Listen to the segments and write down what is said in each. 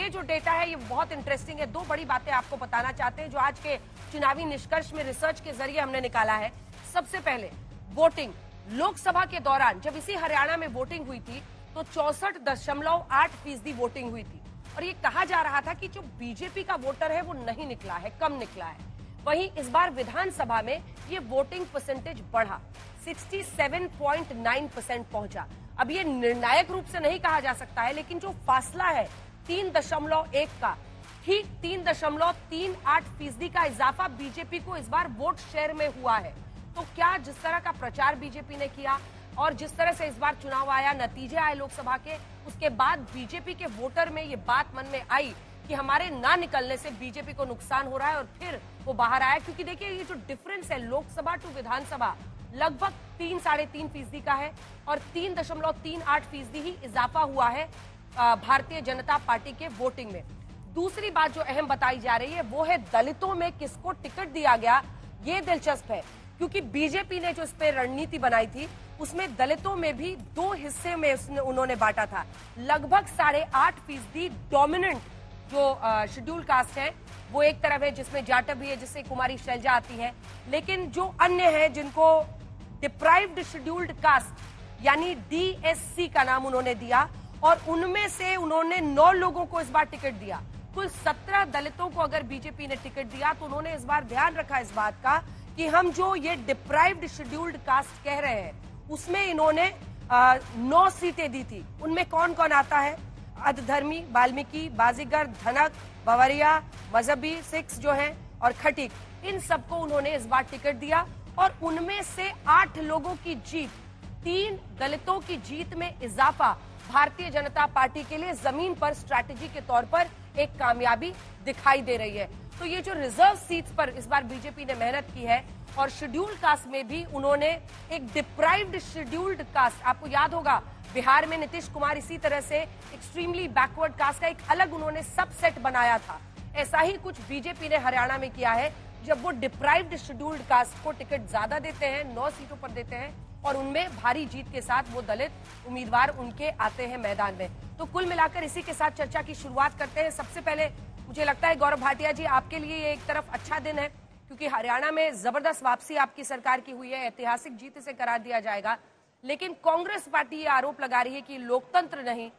ये जो डेटा है ये बहुत इंटरेस्टिंग है। दो बड़ी बातें आपको बताना चाहते हैं जो आज के चुनावी निष्कर्ष में रिसर्च के जरिए हमने निकाला है। सबसे पहले वोटिंग लोकसभा के दौरान जब इसी हरियाणा में वोटिंग हुई थी तो 64.8% वोटिंग हुई थी और ये कहा जा रहा था कि जो बीजेपी का वोटर है वो नहीं निकला है, कम निकला है। वहीं इस बार विधानसभा में ये वोटिंग परसेंटेज बढ़ा, 67.9% पहुंचा। अब ये निर्णायक रूप से नहीं कहा जा सकता है, लेकिन जो फासला है 3.1 का, ठीक 3.38% का इजाफा बीजेपी को इस बार वोट शेयर में हुआ है। तो क्या जिस तरह का प्रचार बीजेपी ने किया और जिस तरह से इस बार चुनाव आया, नतीजे आए लोकसभा के, उसके बाद बीजेपी के वोटर में ये बात मन में आई कि हमारे ना निकलने से बीजेपी को नुकसान हो रहा है और फिर वो बाहर आया। क्योंकि देखिए ये जो डिफरेंस है लोकसभा टू विधानसभा लगभग 3-3.5% का है और 3.38% ही इजाफा हुआ है भारतीय जनता पार्टी के वोटिंग में। दूसरी बात जो अहम बताई जा रही है वो है दलितों में किसको टिकट दिया गया। ये दिलचस्प है क्योंकि बीजेपी ने जो इस पे रणनीति बनाई थी उसमें दलितों में भी दो हिस्से में उन्होंने बांटा था। लगभग 8.5% डोमिनेंट जो शेड्यूल कास्ट है वो एक तरफ है जिसमें जाटव भी है, जिससे कुमारी शैलजा आती है, लेकिन जो अन्य है जिनको डिप्राइव्ड शेड्यूल्ड कास्ट यानी डीएससी का नाम उन्होंने दिया और उनमें से उन्होंने 9 लोगों को इस बार टिकट दिया। कुल 17 दलितों को अगर बीजेपी ने टिकट दिया तो उन्होंने इस बार ध्यान रखा इस बात का कि हम जो ये डिप्राइव्ड शेड्यूल्ड कास्ट कह रहे हैं उसमें इन्होंने 9 सीटें दी थी। उनमें कौन कौन आता है? अधधर्मी, वाल्मीकि, बाजीगर, धनक, बवरिया, मजहबी सिख्स जो हैं और खटीक, इन सबको उन्होंने इस बार टिकट दिया और उनमें से 8 लोगों की जीत, 3 दलितों की जीत में इजाफा भारतीय जनता पार्टी के लिए जमीन पर स्ट्रैटेजी के तौर पर एक कामयाबी दिखाई दे रही है। तो ये जो रिजर्व सीट्स पर इस बार बीजेपी ने मेहनत की है और शेड्यूल्ड कास्ट में भी उन्होंने एक डिप्राइव्ड शेड्यूल्ड कास्ट, आपको याद होगा बिहार में नीतीश कुमार इसी तरह से एक्सट्रीमली बैकवर्ड कास्ट का एक अलग उन्होंने सबसेट बनाया था। ऐसा ही कुछ बीजेपी ने हरियाणा में किया है जब वो डिप्राइव्ड शेड्यूल्ड कास्ट को टिकट ज्यादा देते हैं, 9 सीटों पर देते हैं और उनमें भारी जीत के साथ वो दलित उम्मीदवार उनके आते हैं मैदान में। तो कुल मिलाकर इसी के साथ चर्चा की शुरुआत करते हैं। सबसे पहले मुझे लगता है गौरव भाटिया जी आपके लिए ये एक तरफ अच्छा दिन है क्योंकि हरियाणा में जबरदस्त वापसी आपकी सरकार की हुई है, ऐतिहासिक जीत इसे करार दिया जाएगा। लेकिन कांग्रेस पार्टी ये आरोप लगा रही है कि लोकतंत्र नहीं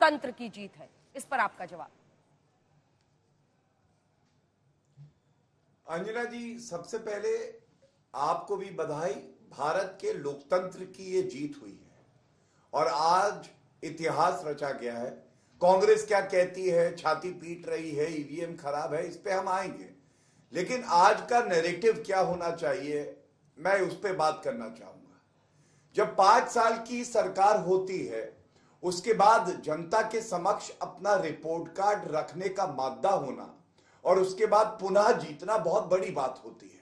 तंत्र की जीत है, इस पर आपका जवाब? अंजना जी, सबसे पहले आपको भी बधाई। भारत के लोकतंत्र की ये जीत हुई है और आज इतिहास रचा गया है। कांग्रेस क्या कहती है, छाती पीट रही है, ईवीएम खराब है, इस पे हम आएंगे, लेकिन आज का नैरेटिव क्या होना चाहिए मैं उस पे बात करना चाहूंगा। जब 5 साल की सरकार होती है उसके बाद जनता के समक्ष अपना रिपोर्ट कार्ड रखने का मादा होना और उसके बाद पुनः जीतना बहुत बड़ी बात होती है।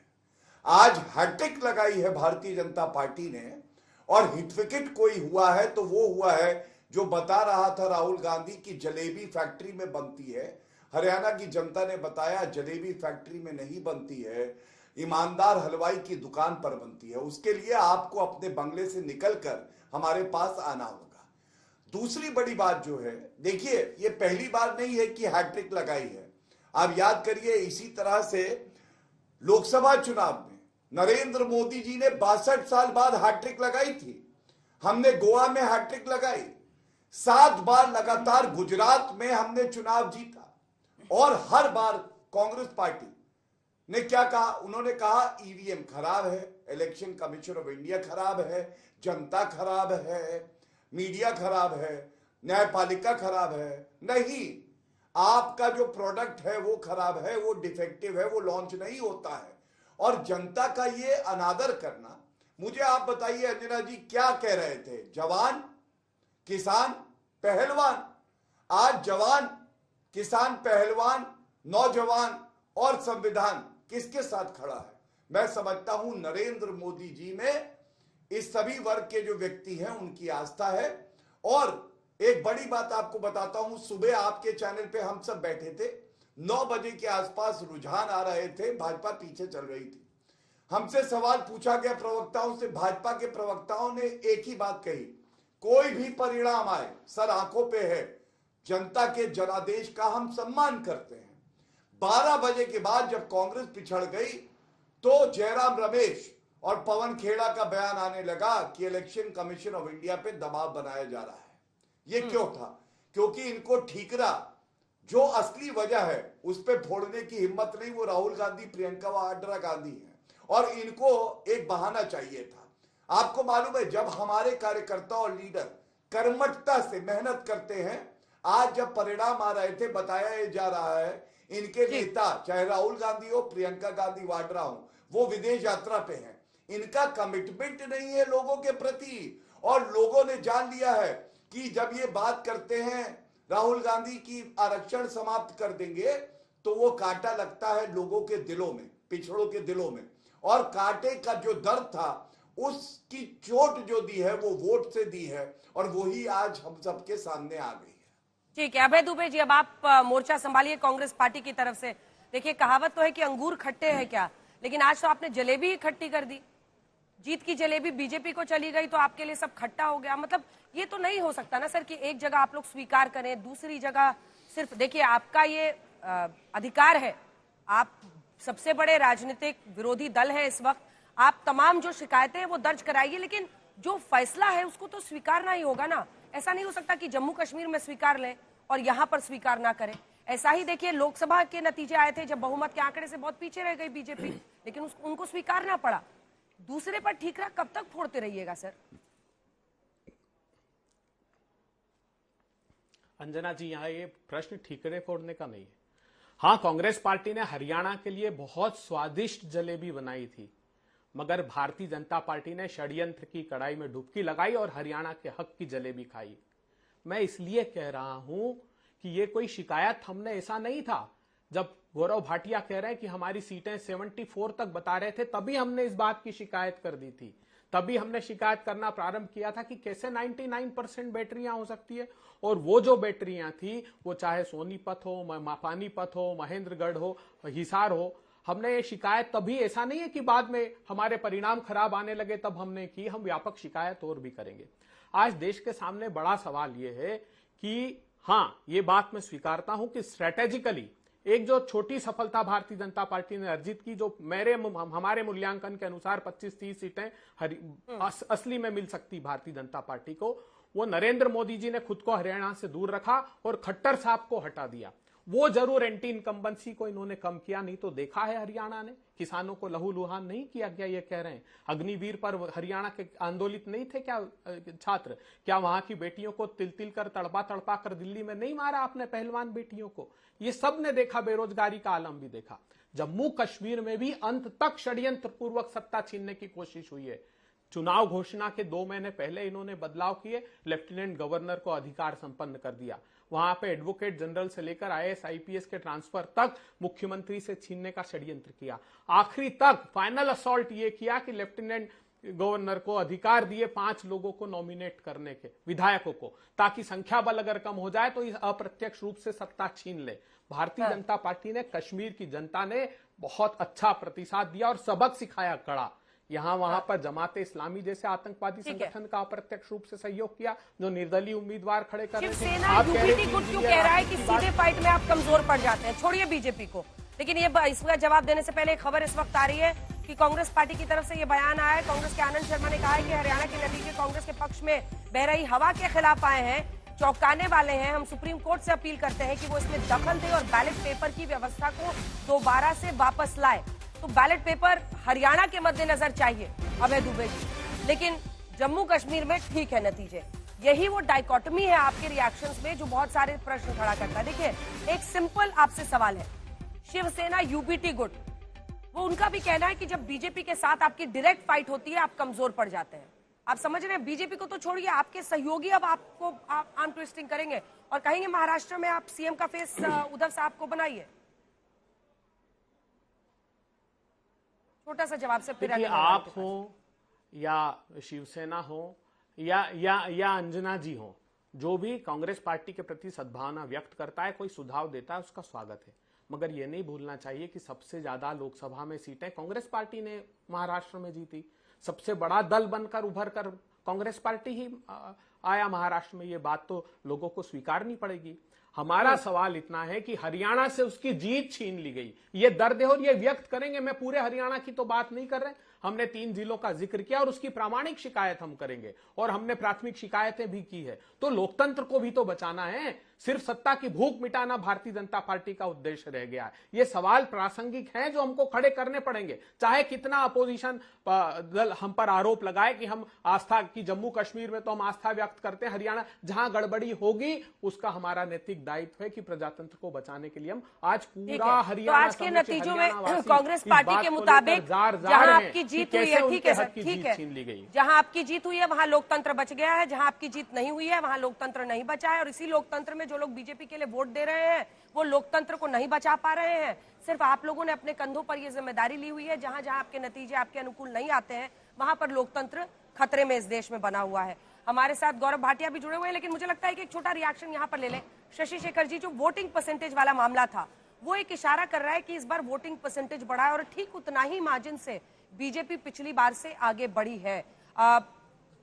आज हैट्रिक लगाई है भारतीय जनता पार्टी ने और हिटविकेट कोई हुआ है तो वो हुआ है जो बता रहा था राहुल गांधी की जलेबी फैक्ट्री में बनती है। हरियाणा की जनता ने बताया जलेबी फैक्ट्री में नहीं बनती है, ईमानदार हलवाई की दुकान पर बनती है। उसके लिए आपको अपने बंगले से निकलकर हमारे पास आना होगा। दूसरी बड़ी बात जो है, देखिए ये पहली बार नहीं है कि हैट्रिक लगाई है। आप याद करिए इसी तरह से लोकसभा चुनाव में नरेंद्र मोदी जी ने 62 साल बाद हैट्रिक लगाई थी। हमने गोवा में हैट्रिक लगाई, 7 बार लगातार गुजरात में हमने चुनाव जीता और हर बार कांग्रेस पार्टी ने क्या कहा? उन्होंने कहा ईवीएम खराब है, इलेक्शन कमीशन ऑफ इंडिया खराब है, जनता खराब है, मीडिया खराब है, न्यायपालिका खराब है। नहीं, आपका जो प्रोडक्ट है वो खराब है, वो डिफेक्टिव है, वो लॉन्च नहीं होता है। और जनता का ये अनादर करना, मुझे आप बताइए अंजना जी क्या कह रहे थे? जवान, किसान, पहलवान। आज जवान, किसान, पहलवान, नौजवान और संविधान किसके साथ खड़ा है? मैं समझता हूं नरेंद्र मोदी जी में इस सभी वर्ग के जो व्यक्ति हैं उनकी आस्था है। और एक बड़ी बात आपको बताता हूं, सुबह आपके चैनल पे हम सब बैठे थे, 9 बजे के आसपास रुझान आ रहे थे, भाजपा पीछे चल रही थी। हमसे सवाल पूछा गया प्रवक्ताओं से, भाजपा के प्रवक्ताओं ने एक ही बात कही, कोई भी परिणाम आए सर आंखों पे है, जनता के जनादेश का हम सम्मान करते हैं। 12 बजे के बाद जब कांग्रेस पिछड़ गई तो जयराम रमेश और पवन खेड़ा का बयान आने लगा कि इलेक्शन कमीशन ऑफ इंडिया पे दबाव बनाया जा रहा है। ये क्यों था? क्योंकि इनको ठीकरा जो असली वजह है उस पर फोड़ने की हिम्मत नहीं, वो राहुल गांधी, प्रियंका वाड्रा गांधी है, और इनको एक बहाना चाहिए था। आपको मालूम है, जब हमारे कार्यकर्ता और लीडर कर्मठता से मेहनत करते हैं, आज जब परिणाम आ रहे थे, बताया जा रहा है इनके नेता चाहे राहुल गांधी हो, प्रियंका गांधी वाड्रा हो, वो विदेश यात्रा पे हैं। इनका कमिटमेंट नहीं है लोगों के प्रति, और लोगों ने जान लिया है कि जब ये बात करते हैं राहुल गांधी की आरक्षण समाप्त कर देंगे, तो वो कांटा लगता है लोगों के दिलों में, पिछड़ों के दिलों में, और कांटे का जो दर्द था उसकी चोट जो दी है वो वोट से दी है, और वही आज हम सबके सामने आ गई है। ठीक है अभय दुबे जी, अब आप मोर्चा संभालिए कांग्रेस पार्टी की तरफ से। देखिए, कहावत तो है कि अंगूर खट्टे हैं क्या, लेकिन आज तो आपने जलेबी ही खट्टी कर दी। जीत की जलेबी बीजेपी को चली गई तो आपके लिए सब खट्टा हो गया। मतलब ये तो नहीं हो सकता ना सर कि एक जगह आप लोग स्वीकार करें, दूसरी जगह सिर्फ। देखिए, आपका ये अधिकार है, आप सबसे बड़े राजनीतिक विरोधी दल है इस वक्त, आप तमाम जो शिकायतें हैं वो दर्ज कराइए, लेकिन जो फैसला है उसको तो स्वीकारना ही होगा ना। ऐसा नहीं हो सकता कि जम्मू कश्मीर में स्वीकार लें और यहां पर स्वीकार ना करें। ऐसा ही देखिए, लोकसभा के नतीजे आए थे जब बहुमत के आंकड़े से बहुत पीछे रह गई बीजेपी, लेकिन उनको स्वीकारना पड़ा। दूसरे पर ठीकरा कब तक फोड़ते रहिएगा सर? अंजना जी, यहाँ ये प्रश्न ठीकरे फोड़ने का नहीं है। हाँ, कांग्रेस पार्टी ने हरियाणा के लिए बहुत स्वादिष्ट जलेबी बनाई थी, मगर भारतीय जनता पार्टी ने षड्यंत्र की कड़ाई में डुबकी लगाई और हरियाणा के हक की जलेबी खाई। मैं इसलिए कह रहा हूं कि ये कोई शिकायत हमने ऐसा नहीं था। जब गौरव भाटिया कह रहे हैं कि हमारी सीटें 74 तक बता रहे थे, तभी हमने इस बात की शिकायत कर दी थी। तभी हमने शिकायत करना प्रारंभ किया था कि कैसे 99% बैटरियां हो सकती है। और वो जो बैटरियां थी, वो चाहे सोनीपत हो, पानीपत हो, महेंद्रगढ़ हो, हिसार हो, हमने ये शिकायत तभी, ऐसा नहीं है कि बाद में हमारे परिणाम खराब आने लगे तब हमने की। हम व्यापक शिकायत और भी करेंगे। आज देश के सामने बड़ा सवाल ये है कि हाँ, ये बात मैं स्वीकारता हूं कि स्ट्रेटेजिकली एक जो छोटी सफलता भारतीय जनता पार्टी ने अर्जित की, जो हमारे मूल्यांकन के अनुसार 25-30 सीटें असली में मिल सकती भारतीय जनता पार्टी को, वो नरेंद्र मोदी जी ने खुद को हरियाणा से दूर रखा और खट्टर साहब को हटा दिया। वो जरूर एंटी इनकम्बेंसी को इन्होंने कम किया, नहीं तो देखा है हरियाणा ने किसानों को लहूलुहान नहीं किया क्या? ये कह रहे हैं अग्निवीर पर हरियाणा के आंदोलित नहीं थे क्या छात्र? क्या वहां की बेटियों को तिल तिल कर तड़पा तड़पा कर दिल्ली में नहीं मारा आपने पहलवान बेटियों को? ये सब ने देखा, बेरोजगारी का आलम भी देखा। जम्मू कश्मीर में भी अंत तक षड्यंत्र पूर्वक सत्ता छीनने की कोशिश हुई है। चुनाव घोषणा के 2 महीने पहले इन्होंने बदलाव किए, लेफ्टिनेंट गवर्नर को अधिकार संपन्न कर दिया। वहां पे एडवोकेट जनरल से लेकर आईएएस आईपीएस के ट्रांसफर तक मुख्यमंत्री से छीनने का षड्यंत्र किया। आखिरी तक फाइनल असॉल्ट ये किया कि लेफ्टिनेंट गवर्नर को अधिकार दिए 5 लोगों को नॉमिनेट करने के, विधायकों को, ताकि संख्या बल अगर कम हो जाए तो इस अप्रत्यक्ष रूप से सत्ता छीन ले। भारतीय जनता पार्टी ने, कश्मीर की जनता ने बहुत अच्छा प्रतिसाद दिया और सबक सिखाया कड़ा। यहां वहां पर जमाते इस्लामी जैसे आतंकवादी संगठन का अप्रत्यक्ष रूप से सहयोग किया, जो निर्दलीय उम्मीदवार खड़े कर रहे थे। शिवसेना यूपीटी गुट क्यों कह रहा है कि सीधे फाइट में आप कमजोर पड़ जाते हैं? छोड़िए बीजेपी को, लेकिन ये इसका जवाब देने से पहले एक खबर इस वक्त आ रही है कि कांग्रेस पार्टी की तरफ से ये बयान आया है। कांग्रेस के आनंद शर्मा ने कहा है कि हरियाणा के नतीजे कांग्रेस के पक्ष में बह रही हवा के खिलाफ आए हैं, चौंकाने वाले हैं। हम सुप्रीम कोर्ट से अपील करते हैं कि वो इसमें दखल दे और बैलेट पेपर की व्यवस्था को दोबारा से वापस लाए। तो बैलेट पेपर हरियाणा के मद्देनजर चाहिए अभय दुबे जी, लेकिन जम्मू कश्मीर में ठीक है नतीजे। यही वो डाइकोटमी है आपके रिएक्शंस में जो बहुत सारे प्रश्न खड़ा करता है। देखिए, एक सिंपल आपसे सवाल है, शिवसेना यूपीटी गुट, वो उनका भी कहना है कि जब बीजेपी के साथ आपकी डायरेक्ट फाइट होती है आप कमजोर पड़ जाते हैं। आप समझ रहे हैं? बीजेपी को तो छोड़िए, आपके सहयोगी अब आपको आर्म ट्विस्टिंग करेंगे और कहेंगे महाराष्ट्र में आप सीएम का फेस उद्धव साहब को बनाइए। छोटा सा जवाब से फिर आप हो या शिवसेना हो या अंजना जी हो, जो भी कांग्रेस पार्टी के प्रति सद्भावना व्यक्त करता है, कोई सुझाव देता है, उसका स्वागत है। मगर यह नहीं भूलना चाहिए कि सबसे ज्यादा लोकसभा में सीटें कांग्रेस पार्टी ने महाराष्ट्र में जीती। सबसे बड़ा दल बनकर उभर कर कांग्रेस पार्टी ही आया महाराष्ट्र में। ये बात तो लोगों को स्वीकारनी पड़ेगी। हमारा सवाल इतना है कि हरियाणा से उसकी जीत छीन ली गई, ये दर्द है और ये व्यक्त करेंगे। मैं पूरे हरियाणा की तो बात नहीं कर रहे, हमने 3 जिलों का जिक्र किया और उसकी प्रामाणिक शिकायत हम करेंगे और हमने प्राथमिक शिकायतें भी की है। तो लोकतंत्र को भी तो बचाना है, सिर्फ सत्ता की भूख मिटाना भारतीय जनता पार्टी का उद्देश्य रह गया है। ये सवाल प्रासंगिक हैं जो हमको खड़े करने पड़ेंगे, चाहे कितना अपोजिशन दल हम पर आरोप लगाए कि हम आस्था की, जम्मू कश्मीर में तो हम आस्था व्यक्त करते हैं, हरियाणा जहां गड़बड़ी होगी उसका हमारा नैतिक दायित्व है कि प्रजातंत्र को बचाने के लिए हम आज पूरा तो हरियाणा, आज के नतीजों में कांग्रेस पार्टी के मुताबिक जहां आपकी जीत हुई है, ठीक है सर, ठीक है, जहां आपकी जीत हुई है वहां लोकतंत्र बच गया है, जहां आपकी जीत नहीं हुई है वहां लोकतंत्र नहीं बचा है। और इसी लोकतंत्र में जो लोग बीजेपी के लिए वोट दे रहे हैं वो लोकतंत्र को नहीं बचा पा रहे हैं। सिर्फ आप लोगों ने अपने कंधों पर यह जिम्मेदारी ली हुई है। जहां जहां आपके नतीजे आपके अनुकूल नहीं आते हैं वहां पर लोकतंत्र खतरे में इस देश में बना हुआ है। हमारे साथ गौरव भाटिया भी जुड़े हुए हैं, लेकिन मुझे लगता है कि एक छोटा रिएक्शन यहां पर ले लें। शशि शेखर जी, जो वोटिंग परसेंटेज वाला मामला था वो एक इशारा कर रहा है कि इस बार वोटिंग परसेंटेज बढ़ा है और ठीक उतना ही मार्जिन से बीजेपी पिछली बार से आगे बढ़ी है।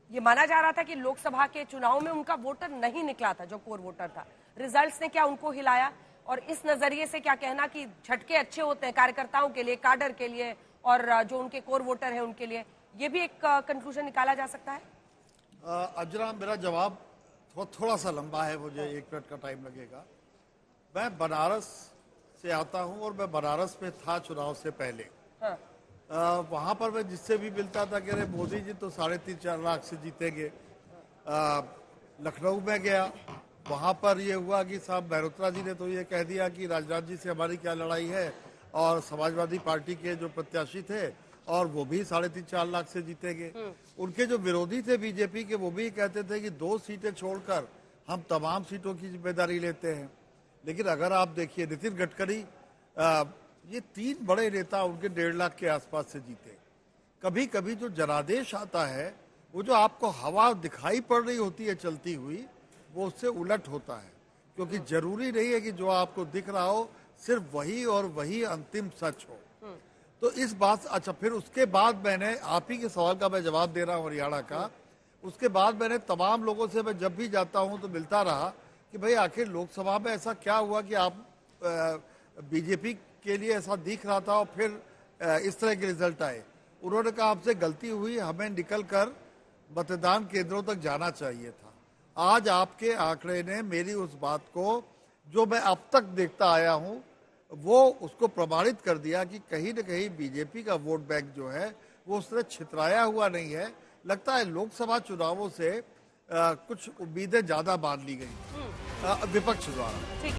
ये माना जा रहा था कि लोकसभा के चुनाव में उनका वोटर नहीं निकला था, जो कोर वोटर था, रिजल्ट्स ने क्या उनको हिलाया? और इस नजरिए से क्या कहना कि झटके अच्छे होते हैं कार्यकर्ताओं के लिए, काडर के लिए और जो उनके कोर वोटर हैं उनके लिए, ये भी एक कंक्लूजन निकाला जा सकता है? अजरा, मेरा जवाब थोड़ा सा लंबा है, मुझे 1 मिनट का टाइम लगेगा। मैं बनारस से आता हूं और मैं बनारस में था चुनाव से पहले। हाँ। वहां पर मैं जिससे भी मिलता था कि अरे मोदी जी तो 3.5-4 लाख से जीतेंगे। लखनऊ में गया, वहां पर ये हुआ कि साहब मेहरोत्रा जी ने तो ये कह दिया कि राजनाथ जी से हमारी क्या लड़ाई है, और समाजवादी पार्टी के जो प्रत्याशी थे और वो भी 3.5-4 लाख से जीतेंगे। उनके जो विरोधी थे बीजेपी के, वो भी कहते थे कि 2 सीटें छोड़कर हम तमाम सीटों की जिम्मेदारी लेते हैं। लेकिन अगर आप देखिए नितिन गडकरी, ये 3 बड़े नेता उनके 1.5 लाख के आसपास से जीते। कभी कभी जो जनादेश आता है, वो जो आपको हवा दिखाई पड़ रही होती है चलती हुई, वो उससे उलट होता है, क्योंकि जरूरी नहीं है कि जो आपको दिख रहा हो सिर्फ वही और वही अंतिम सच हो। तो इस बात, अच्छा, फिर उसके बाद मैंने, आप ही के सवाल का मैं जवाब दे रहा हूँ हरियाणा का, उसके बाद मैंने तमाम लोगों से, मैं जब भी जाता हूँ तो मिलता रहा कि भाई आखिर लोकसभा में ऐसा क्या हुआ कि आप बीजेपी के लिए ऐसा दिख रहा था और फिर इस तरह के रिजल्ट आए। उन्होंने कहा हमसे गलती हुई, हमें निकलकर मतदान केंद्रों तक जाना चाहिए था। आज आपके आंकड़े ने मेरी उस बात को, जो मैं अब तक देखता आया हूं, वो उसको प्रमाणित कर दिया कि कहीं न कहीं बीजेपी का वोट बैंक जो है वो उस तरह छितराया हुआ नहीं है। लगता है लोकसभा चुनावों से कुछ उम्मीदें ज्यादा बांध ली गई विपक्ष द्वारा।